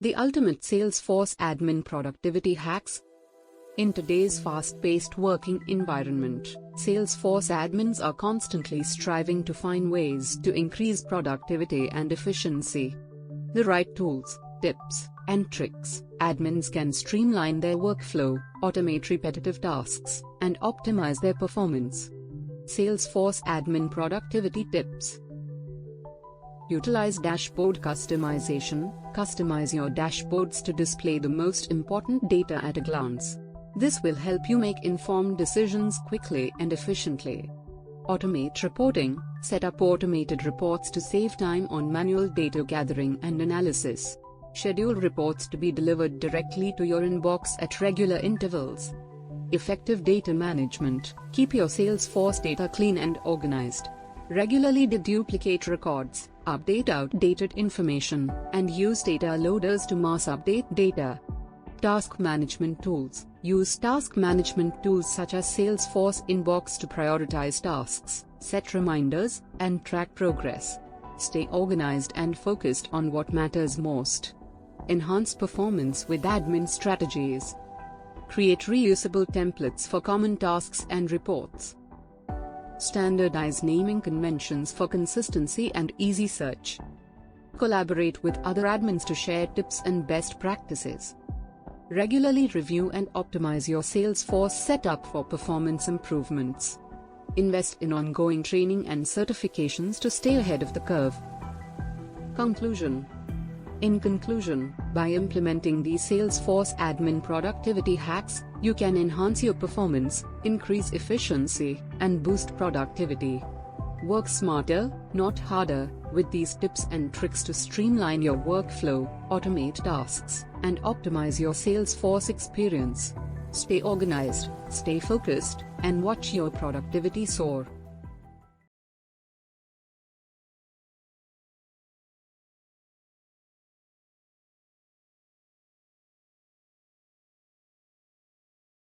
The ultimate Salesforce admin productivity hacks. In today's fast-paced working environment, Salesforce admins are constantly striving to find ways to increase productivity and efficiency. The right tools, tips, and tricks, admins can streamline their workflow, automate repetitive tasks, and optimize their performance. Salesforce admin productivity tips. Utilize dashboard customization. Customize your dashboards to display the most important data at a glance. This will help you make informed decisions quickly and efficiently. Automate reporting. Set up automated reports to save time on manual data gathering and analysis. Schedule reports to be delivered directly to your inbox at regular intervals. Effective data management. Keep your Salesforce data clean and organized. Regularly deduplicate records, update outdated information, and use data loaders to mass update data. Task management tools. Use task management tools such as Salesforce Inbox to prioritize tasks, set reminders, and track progress. Stay organized and focused on what matters most. Enhance performance with admin strategies. Create reusable templates for common tasks and reports. Standardize naming conventions for consistency and easy search. Collaborate with other admins to share tips and best practices. Regularly review and optimize your Salesforce setup for performance improvements. Invest in ongoing training and certifications to stay ahead of the curve. Conclusion. In conclusion, by implementing these Salesforce admin productivity hacks, you can enhance your performance, increase efficiency, and boost productivity. Work smarter, not harder, with these tips and tricks to streamline your workflow, automate tasks, and optimize your Salesforce experience. Stay organized, stay focused, and watch your productivity soar.